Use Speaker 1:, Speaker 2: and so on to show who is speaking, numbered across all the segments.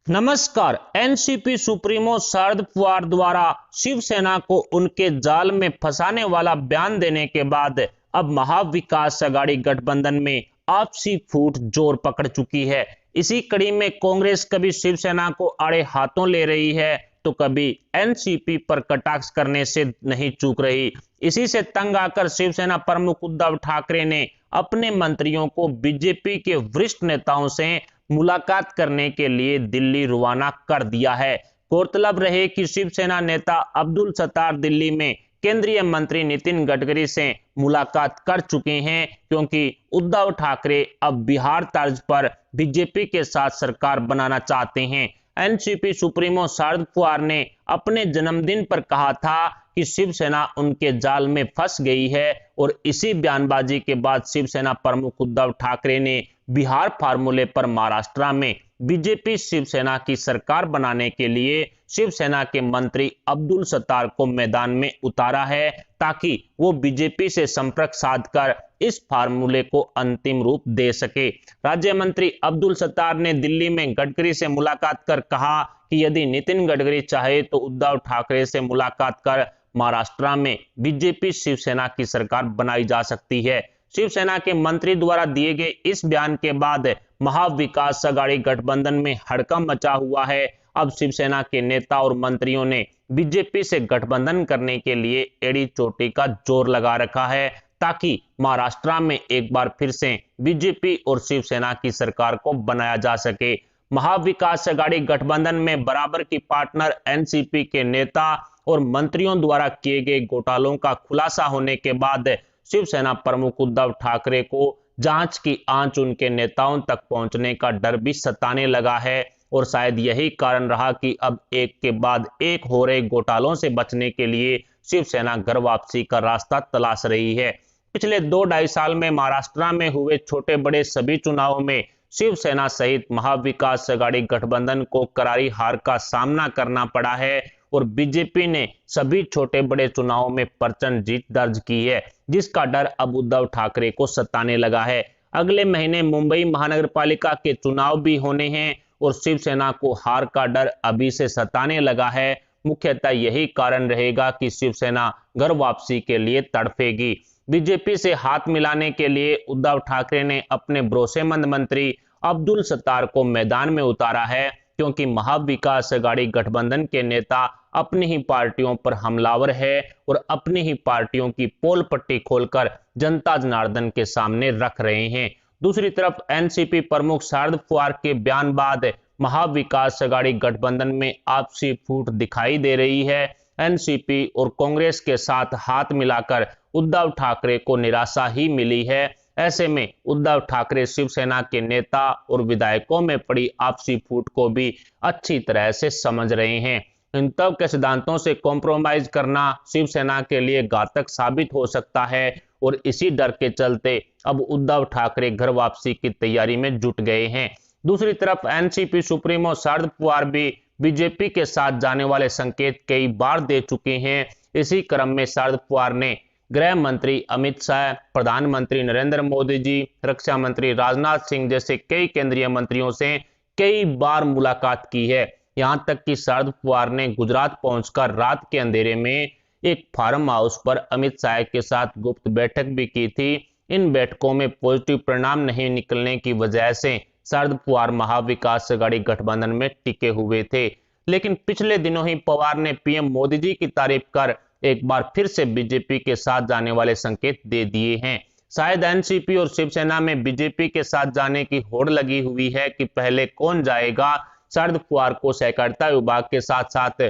Speaker 1: नमस्कार। NCP supremo Sharad Pawar द्वारा शिवसेना को उनके जाल में फंसाने वाला बयान देने के बाद अब महाविकास अघाड़ी गठबंधन में आपसी फूट जोर पकड़ चुकी है। इसी कड़ी में कांग्रेस कभी शिवसेना को आड़े हाथों ले रही है तो कभी एनसीपी पर कटाक्ष करने से नहीं चूक रही। इसी से तंग आकर शिवसेना प्रमुख उद्धव ठाकरे ने अपने मंत्रियों को बीजेपी के वरिष्ठ नेताओं से मुलाकात करने के लिए दिल्ली रवाना कर दिया है। गौरतलब रहे कि शिवसेना नेता अब्दुल सत्तार दिल्ली में केंद्रीय मंत्री नितिन गडकरी से मुलाकात कर चुके हैं, क्योंकि उद्धव ठाकरे अब बिहार तर्ज पर बीजेपी के साथ सरकार बनाना चाहते हैं। एनसीपी सुप्रीमो शरद पवार ने अपने जन्मदिन पर कहा था कि शिवसेना उनके जाल में फंस गई है, और इसी बयानबाजी के बाद शिवसेना प्रमुख उद्धव ठाकरे ने बिहार फार्मूले पर महाराष्ट्र में बीजेपी शिवसेना की सरकार बनाने के लिए शिवसेना के मंत्री अब्दुल सत्तार को मैदान में उतारा है, ताकि वो बीजेपी से संपर्क साधकर इस फार्मूले को अंतिम रूप दे सके। राज्य मंत्री अब्दुल सत्तार ने दिल्ली में गडकरी से मुलाकात कर कहा कि यदि नितिन गडकरी चाहे तो उद्धव ठाकरे से मुलाकात कर महाराष्ट्र में बीजेपी शिवसेना की सरकार बनाई जा सकती है। शिवसेना के मंत्री द्वारा दिए गए इस बयान के बाद महाविकास अघाड़ी गठबंधन में हड़कंप मचा हुआ है। अब शिवसेना के नेता और मंत्रियों ने बीजेपी से गठबंधन करने के लिए एड़ी चोटी का जोर लगा रखा है, ताकि महाराष्ट्र में एक बार फिर से बीजेपी और शिवसेना की सरकार को बनाया जा सके। महाविकास अघाड़ी गठबंधन में बराबर की पार्टनर एनसीपी के नेता और मंत्रियों द्वारा किए गए घोटालों का खुलासा होने के बाद शिवसेना प्रमुख उद्धव ठाकरे को जांच की आंच उनके नेताओं तक पहुंचने का डर भी सताने लगा है, और शायद यही कारण रहा कि अब एक के बाद एक हो रहे घोटालों से बचने के लिए शिवसेना घर वापसी का रास्ता तलाश रही है। पिछले 2-2.5 साल में महाराष्ट्र में हुए छोटे बड़े सभी चुनावों में शिवसेना सहित महाविकास अघाड़ी गठबंधन को करारी हार का सामना करना पड़ा है, और बीजेपी ने सभी छोटे बड़े चुनावों में प्रचंड जीत दर्ज की है, जिसका डर अब उद्धव ठाकरे को सताने लगा है। अगले महीने मुंबई महानगर पालिका के चुनाव भी होने हैं, और शिवसेना को हार का डर अभी से सताने लगा है। मुख्यतः यही कारण रहेगा कि शिवसेना घर वापसी के लिए तड़फेगी। बीजेपी से हाथ मिलाने के लिए उद्धव ठाकरे ने अपने भरोसेमंद मंत्री अब्दुल सत्तार को मैदान में उतारा है, क्योंकि महाविकास अघाड़ी गठबंधन के नेता अपनी ही पार्टियों पर हमलावर है और अपनी ही पार्टियों की पोल पट्टी खोलकर जनता जनार्दन के सामने रख रहे हैं। दूसरी तरफ एनसीपी प्रमुख शरद पवार के बयान बाद महाविकास अघाड़ी गठबंधन में आपसी फूट दिखाई दे रही है। एनसीपी और कांग्रेस के साथ हाथ मिलाकर उद्धव ठाकरे को निराशा ही मिली है। ऐसे में उद्धव ठाकरे शिवसेना के नेता और विधायकों में पड़ी आपसी फूट को भी अच्छी तरह से समझ रहे हैं। इन तब के सिद्धांतों से कॉम्प्रोमाइज करना शिवसेना के लिए घातक साबित हो सकता है, और इसी डर के चलते अब उद्धव ठाकरे घर वापसी की तैयारी में जुट गए हैं। दूसरी तरफ एनसीपी सुप्रीमो शरद पवार भी बीजेपी के साथ जाने वाले संकेत कई बार दे चुके हैं। इसी क्रम में शरद पवार ने गृह मंत्री अमित शाह, प्रधानमंत्री नरेंद्र मोदी जी, रक्षा मंत्री राजनाथ सिंह जैसे कई केंद्रीय मंत्रियों से कई बार मुलाकात की है। यहां तक कि शरद पवार ने गुजरात पहुंचकर रात के अंधेरे में एक फार्म हाउस पर अमित शाह के साथ गुप्त बैठक भी की थी। इन बैठकों में पॉजिटिव परिणाम नहीं निकलने की वजह से शरद पवार महाविकास अघाड़ी गठबंधन में टिके हुए थे, लेकिन पिछले दिनों ही पवार ने पीएम मोदी जी की तारीफ कर एक बार फिर से बीजेपी के साथ जाने वाले संकेत दे दिए हैं। शायद एनसीपी और शिवसेना में बीजेपी के साथ जाने की होड़ लगी हुई है कि पहले कौन जाएगा। शरद पवार को सहकारिता विभाग के साथ साथ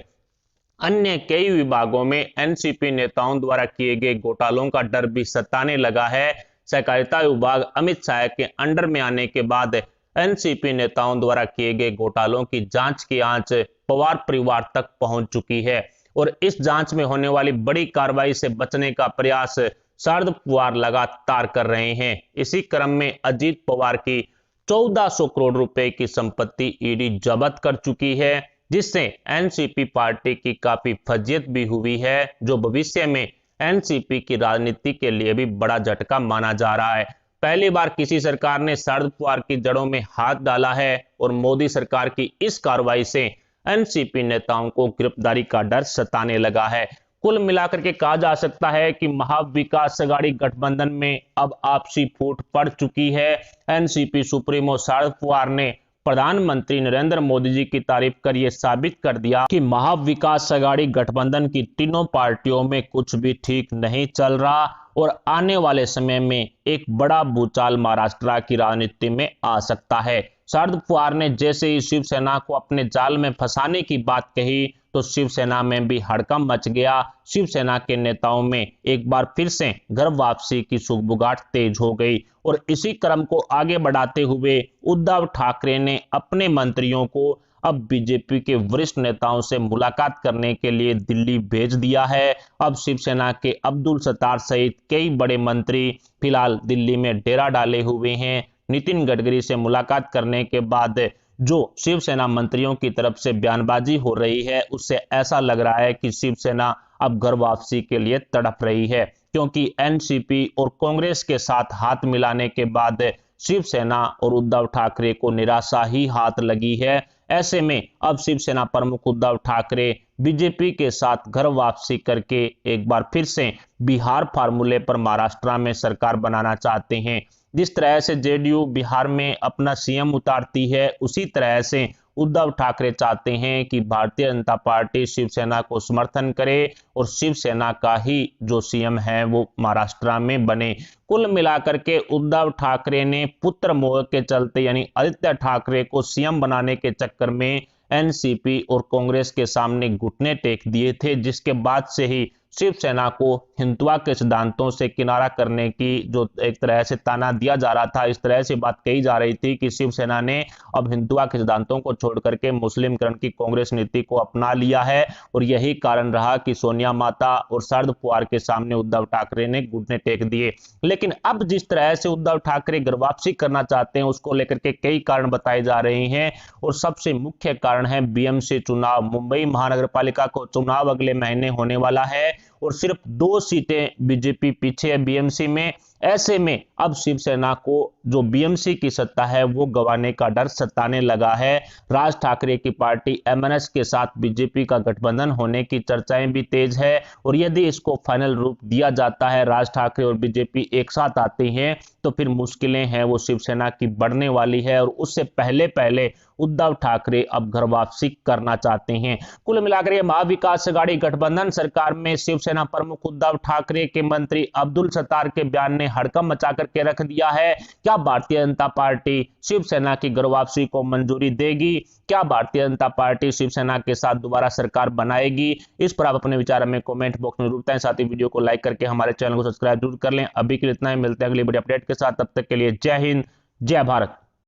Speaker 1: अन्य कई विभागों में एनसीपी नेताओं द्वारा किए गए घोटालों का डर भी सताने लगा है। सहकारिता विभाग अमित शाह के अंडर में आने के बाद एनसीपी नेताओं द्वारा किए गए घोटालों की जांच की आंच पवार परिवार तक पहुंच चुकी है, और इस जांच में होने वाली बड़ी कार्रवाई से बचने का प्रयास शरद पवार लगातार कर रहे हैं। इसी क्रम में अजीत पवार की 1400 करोड़ रुपए की संपत्ति ईडी जब्त कर चुकी है, जिससे एनसीपी पार्टी की काफी फजीयत भी हुई है, जो भविष्य में एनसीपी की राजनीति के लिए भी बड़ा झटका माना जा रहा है। पहली बार किसी सरकार ने शरद पवार की जड़ों में हाथ डाला है और मोदी सरकार की इस कार्रवाई से एनसीपी नेताओं को गिरफ्तारी का डर सताने लगा है। कुल मिलाकर के कहा जा सकता है कि महाविकास अघाड़ी गठबंधन में अब आपसी फूट पड़ चुकी है। एनसीपी सुप्रीमो शरद पवार ने प्रधानमंत्री नरेंद्र मोदी जी की तारीफ कर यह साबित कर दिया कि महाविकास अघाड़ी गठबंधन की तीनों पार्टियों में कुछ भी ठीक नहीं चल रहा और आने वाले समय में एक बड़ा भूचाल महाराष्ट्र की राजनीति में आ सकता है। शरद पवार ने जैसे ही शिवसेना को अपने जाल में फंसाने की बात कही तो शिवसेना में भी हड़कंप मच गया। शिवसेना के नेताओं में एक बार फिर से घर वापसी की सुगबुगाहट तेज हो गई और इसी क्रम को आगे बढ़ाते हुए उद्धव ठाकरे ने अपने मंत्रियों को अब बीजेपी के वरिष्ठ नेताओं से मुलाकात करने के लिए दिल्ली भेज दिया है। अब शिवसेना के अब्दुल सत्तार सहित कई बड़े मंत्री फिलहाल दिल्ली में डेरा डाले हुए हैं। नितिन गडकरी से मुलाकात करने के बाद जो शिवसेना मंत्रियों की तरफ से बयानबाजी हो रही है उससे ऐसा लग रहा है कि शिवसेना अब घर वापसी के लिए तड़प रही है, क्योंकि एनसीपी और कांग्रेस के साथ हाथ मिलाने के बाद शिवसेना और उद्धव ठाकरे को निराशा ही हाथ लगी है। ऐसे में अब शिवसेना प्रमुख उद्धव ठाकरे बीजेपी के साथ घर वापसी करके एक बार फिर से बिहार फार्मूले पर महाराष्ट्र में सरकार बनाना चाहते हैं। जिस तरह से जेडीयू बिहार में अपना सीएम उतारती है उसी तरह से उद्धव ठाकरे चाहते हैं कि भारतीय जनता पार्टी शिवसेना को समर्थन करे और शिवसेना का ही जो सीएम है वो महाराष्ट्र में बने। कुल मिलाकर के उद्धव ठाकरे ने पुत्र मोह के चलते यानी आदित्य ठाकरे को सीएम बनाने के चक्कर में एनसीपी और कांग्रेस के सामने घुटने टेक दिए थे, जिसके बाद से ही शिवसेना को हिंदुत्व के सिद्धांतों से किनारा करने की जो एक तरह से ताना दिया जा रहा था, इस तरह से बात कही जा रही थी कि शिवसेना ने अब हिंदुत्व के सिद्धांतों को छोड़ करके मुस्लिमकरण की कांग्रेस नीति को अपना लिया है और यही कारण रहा कि सोनिया माता और शरद पवार के सामने उद्धव ठाकरे ने घुटने टेक दिए। लेकिन अब जिस तरह से उद्धव ठाकरे घर वापसी करना चाहते हैं उसको लेकर के कई कारण बताए जा रहे हैं और सबसे मुख्य कारण है बीएमसी चुनाव। मुंबई महानगर पालिका को चुनाव अगले महीने होने वाला है और सिर्फ 2 सीटें बीजेपी पीछे है बीएमसी में। ऐसे में अब शिवसेना को जो बीएमसी की सत्ता है वो गंवाने का डर सताने लगा है। राज ठाकरे की पार्टी एमएनएस के साथ बीजेपी का गठबंधन होने की चर्चाएं भी तेज है और यदि इसको फाइनल रूप दिया जाता है, राज ठाकरे और बीजेपी एक साथ आते हैं तो फिर मुश्किलें हैं वो शिवसेना की बढ़ने वाली है और उससे पहले पहले उद्धव ठाकरे अब घर वापसी करना चाहते हैं। कुल मिलाकर ये महाविकास अघाड़ी गठबंधन सरकार में शिवसेना प्रमुख उद्धव ठाकरे के मंत्री अब्दुल सत्तार के बयान ने हड़कंप मचा करके रख दिया है। क्या भारतीय जनता पार्टी शिवसेना की घर वापसी को मंजूरी देगी? क्या भारतीय जनता पार्टी शिवसेना के साथ दोबारा सरकार बनाएगी? इस पर आप अपने विचार हमें कमेंट बॉक्स में जरूर बताएं। साथ ही वीडियो को लाइक करके हमारे चैनल को सब्सक्राइब जरूर कर लें। अभी के लिए इतना ही, मिलते हैं अगली बड़ी अपडेट के साथ। तब तक के लिए जय हिंद, जय भारत।